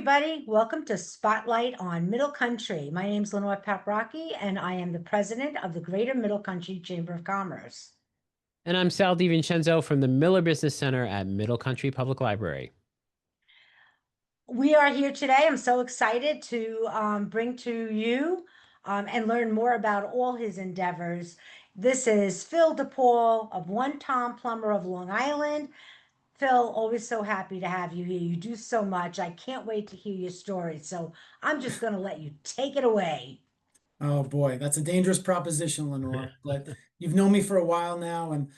everybody. Welcome to Spotlight on Middle Country. My name is Lenore Paprocki, and I am the president of the Greater Middle Country Chamber of Commerce. And I'm Sal DiVincenzo from the Miller Business Center at Middle Country Public Library. We are here today. I'm so excited to bring to you and learn more about all his endeavors. This is Phil DePaul of One Tom Plumber of Long Island. Phil, always so happy to have you here. You do so much. I can't wait to hear your story. So I'm just going to let you take it away. Oh boy, that's a dangerous proposition, Lenore. But you've known me for a while now, and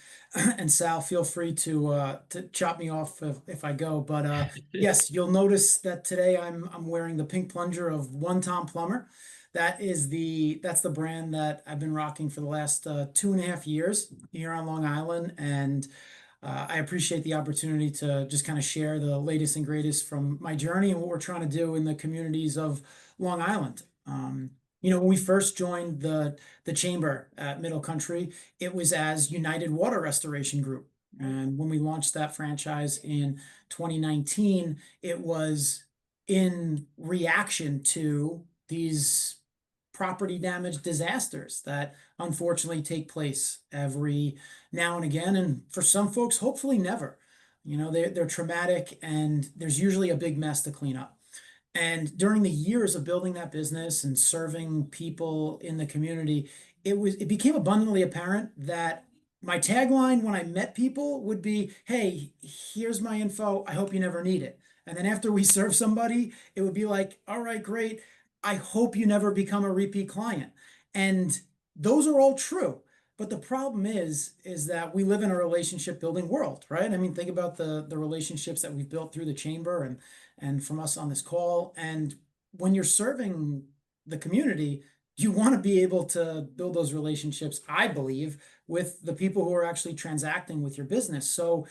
and Sal, feel free to chop me off if I go. But yes, you'll notice that today I'm wearing the pink plunger of One Tom Plumber. That's the brand that I've been rocking for the last 2.5 years here on Long Island, and I appreciate the opportunity to just kind of share the latest and greatest from my journey and what we're trying to do in the communities of Long Island. When we first joined the chamber at Middle Country, it was as United Water Restoration Group. And when we launched that franchise in 2019, it was in reaction to these property damage disasters that unfortunately take place every now and again. And for some folks, hopefully never. They're traumatic, and there's usually a big mess to clean up. And during the years of building that business and serving people in the community, it became abundantly apparent that my tagline when I met people would be, "Hey, here's my info. I hope you never need it." And then after we serve somebody, it would be like, "All right, great. I hope you never become a repeat client." And those are all true. But the problem is that we live in a relationship building world, right? I mean, think about the relationships that we've built through the chamber and from us on this call. And when you're serving the community, you want to be able to build those relationships, I believe, with the people who are actually transacting with your business. So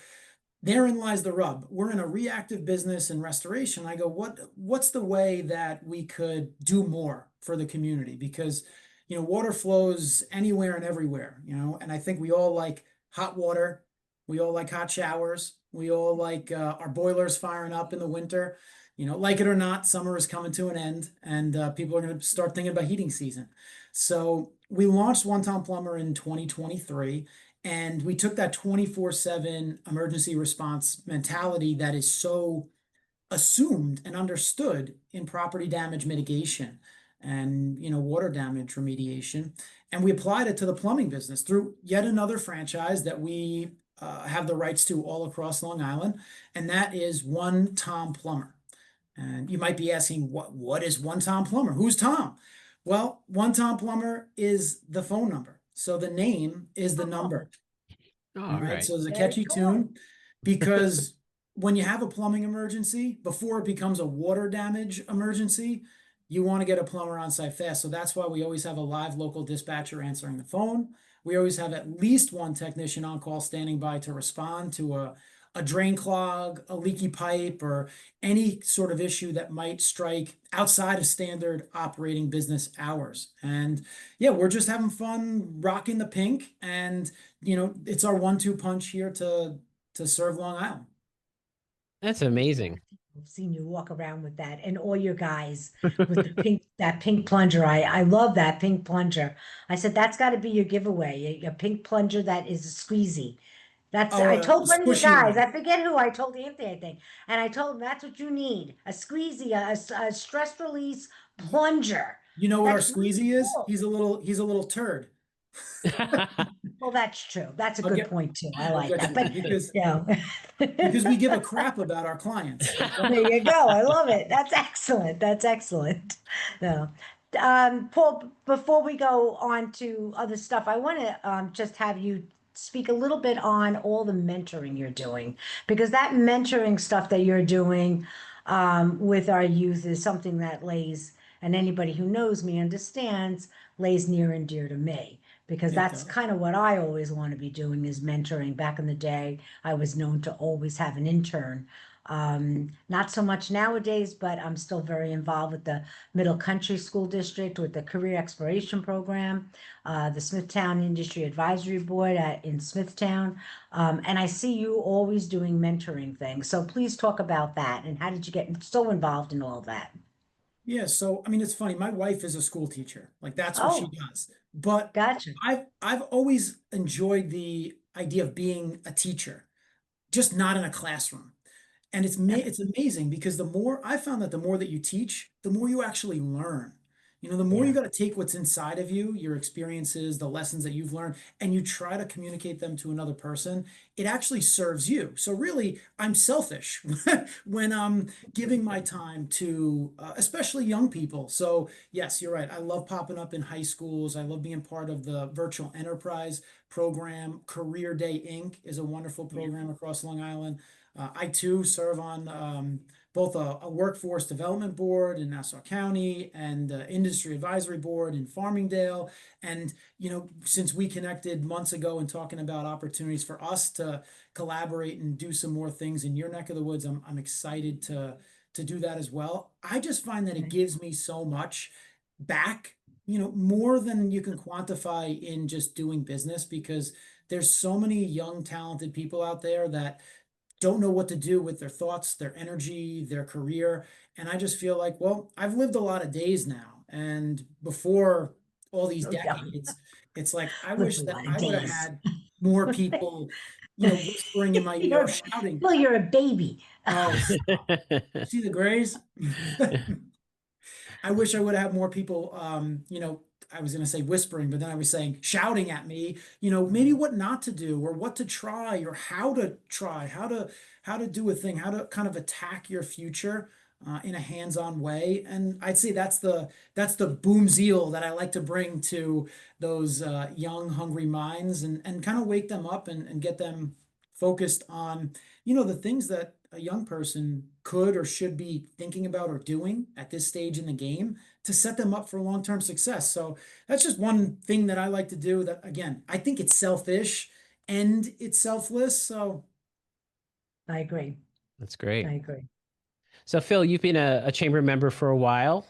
therein lies the rub. We're in a reactive business and restoration. I go, what's the way that we could do more for the community? Because water flows anywhere and everywhere, and I think we all like hot water. We all like hot showers. We all like our boilers firing up in the winter. Like it or not, summer is coming to an end, and people are going to start thinking about heating season. So we launched One Tom Plumber in 2023, and we took that 24/7 emergency response mentality that is so assumed and understood in property damage mitigation and water damage remediation, and we applied it to the plumbing business through yet another franchise that we have the rights to all across Long Island, and that is One Tom Plumber. And you might be asking, what is One Tom Plumber? Who's Tom? Well, One Tom Plumber is the phone number, so the name is the number. All right. So there's a Very catchy cool. tune, because when you have a plumbing emergency, before it becomes a water damage emergency, you want to get a plumber on site fast. So that's why we always have a live local dispatcher answering the phone. We always have at least one technician on call standing by to respond to a drain clog, a leaky pipe, or any sort of issue that might strike outside of standard operating business hours. And yeah, we're just having fun rocking the pink, and it's our 1-2 punch here to serve Long Island. That's amazing. I've seen you walk around with that, and all your guys with the that pink plunger. I love that pink plunger. I said that's got to be your giveaway, a pink plunger that is a squeezy. I told one of you Squishy guys, one. I forget who, I told Anthony, I think, and I told him that's what you need, a squeezy, a stress release plunger. You know what our That's really squeezy is? cool. He's a little turd. Well, that's true. That's a I'll good get point too. I I'll like get that. to But that because yeah. we give a crap about our clients. There you go. I love it. That's excellent. That's excellent. No. Paul, before we go on to other stuff, I want to just have you speak a little bit on all the mentoring you're doing, because that mentoring stuff that you're doing with our youth is something that lays, and anybody who knows me understands, lays near and dear to me. Because It that's does. kind of what I always want to be doing is mentoring. Back in the day, I was known to always have an intern Not so much nowadays, but I'm still very involved with the Middle Country School District with the Career Exploration Program, the Smithtown Industry Advisory Board in Smithtown. And I see you always doing mentoring things. So please talk about that. And how did you get so involved in all that? Yeah, so I mean, it's funny. My wife is a school teacher. Like that's what she Oh, does. But gotcha. I've always enjoyed the idea of being a teacher, just not in a classroom. And it's amazing because the more I found that the more that you teach, the more you actually learn. You know, the more you Yeah. got to take what's inside of you, your experiences, the lessons that you've learned, and you try to communicate them to another person. It actually serves you. So really, I'm selfish when I'm giving my time to especially young people. So yes, you're right. I love popping up in high schools. I love being part of the virtual enterprise program. Career Day Inc. is a wonderful Yeah. program across Long Island. I too serve on both a workforce development board in Nassau County and industry advisory board in Farmingdale. And, you know, since we connected months ago and talking about opportunities for us to collaborate and do some more things in your neck of the woods, I'm excited to do that as well. I just find that it Okay. gives me so much back, you know, more than you can quantify in just doing business because there's so many young, talented people out there that don't know what to do with their thoughts, their energy, their career. And I just feel like, well, I've lived a lot of days now. And before all these Oh, yeah. decades, it's like, I Lived wish a that lot of I would have days. had more people, you know, whispering in my ear, You're, shouting, well, you're a baby. oh, stop. See the grays? I wish I would have more people, you know, I was going to say whispering, but then I was saying shouting at me, you know, maybe what not to do or what to try or how to try, how to do a thing, how to kind of attack your future in a hands-on way. And I'd say that's the boom zeal that I like to bring to those young, hungry minds and kind of wake them up and get them focused on, you know, the things that a young person could or should be thinking about or doing at this stage in the game to set them up for long-term success. So that's just one thing that I like to do that again, I think it's selfish and it's selfless. So I agree. That's I great. agree. So, Phil, you've been a chamber member for a while.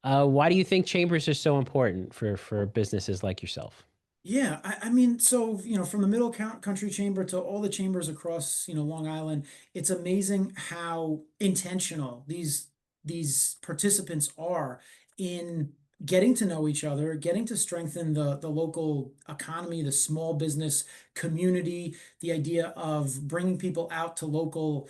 Why do you think chambers are so important for businesses like yourself? yeah, I mean, so you know, from the Country Chamber to all the chambers across, you know, Long Island, it's amazing how intentional these participants are in getting to know each other, getting to strengthen the local economy, the small business community, the idea of bringing people out to local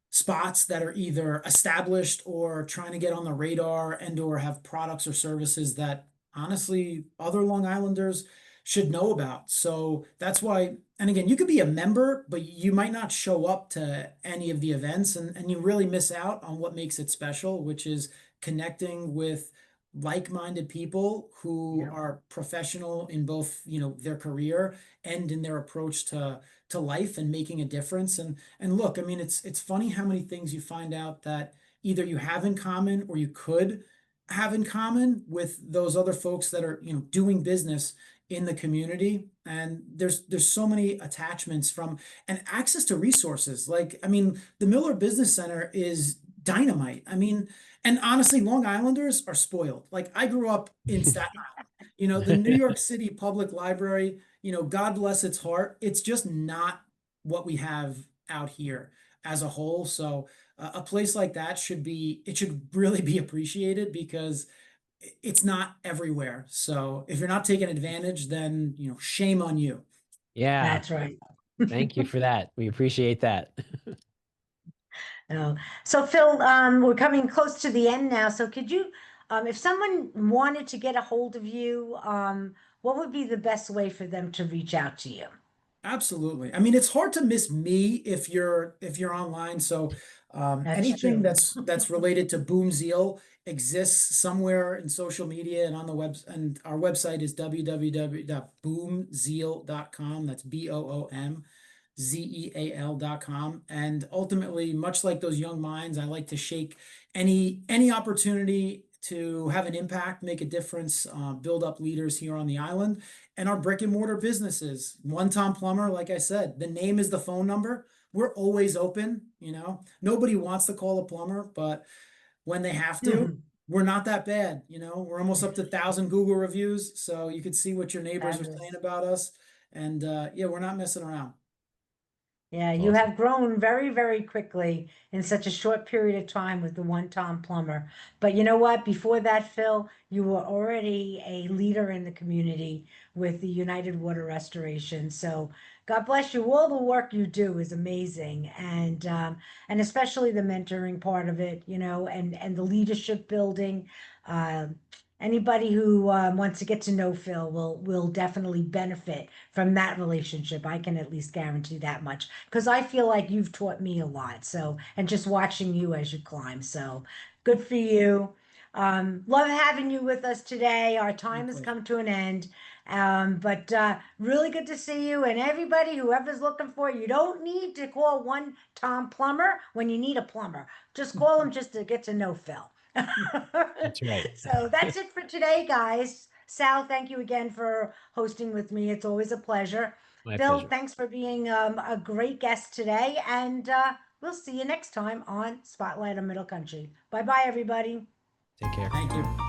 spots that are either established or trying to get on the radar and or have products or services that honestly other Long Islanders should know about. So that's why, and again, you could be a member, but you might not show up to any of the events and you really miss out on what makes it special, which is connecting with like-minded people who Yeah. are professional in both, you know, their career and in their approach to life and making a difference. And look, I mean, it's funny how many things you find out that either you have in common or you could have in common with those other folks that are, you know, doing business in the community. And there's so many attachments from and access to resources. Like, I mean, the Miller Business Center is dynamite. I mean, and honestly, Long Islanders are spoiled. Like I grew up in Staten Island. You know, the New York City Public Library, you know, God bless its heart. It's just not what we have out here as a whole. So a place like that it should really be appreciated because it's not everywhere. So if you're not taking advantage, then, you know, shame on you. Yeah, That's right. thank you for that. We appreciate that. Oh, so Phil, we're coming close to the end now. So could you, if someone wanted to get a hold of you, what would be the best way for them to reach out to you? Absolutely. I mean, it's hard to miss me if you're online. So That's anything true. that's related to Boom Zeal exists somewhere in social media and on the web. And our website is www.boomzeal.com. That's BOOMZEAL.com. And ultimately, much like those young minds, I like to shake any opportunity to have an impact, make a difference, build up leaders here on the island. And our brick and mortar businesses, One Tom Plumber, like I said, the name is the phone number. We're always open, you know. Nobody wants to call a plumber, but when they have to, we're not that bad, you know. We're almost up to 1,000 Google reviews, so you can see what your neighbors are saying about us. And yeah, we're not messing around. Yeah, That's you awesome. have grown very, very quickly in such a short period of time with the One Tom Plumber. But you know what? Before that, Phil, you were already a leader in the community with the United Water Restoration. So God bless you. All the work you do is amazing, and especially the mentoring part of it, you know, and the leadership building. Anybody who wants to get to know Phil will definitely benefit from that relationship. I can at least guarantee that much because I feel like you've taught me a lot. So, and just watching you as you climb. So, good for you. Love having you with us today. Our time has come to an end. But really good to see you. And everybody, whoever's looking for you, don't need to call One Tom Plumber when you need a plumber. Just call him just to get to know Phil. That's right. So that's it for today, guys. Sal, thank you again for hosting with me. It's always a pleasure. My Phil, pleasure. thanks for being a great guest today. And we'll see you next time on Spotlight on Middle Country. Bye bye, everybody. Take care. Thank you.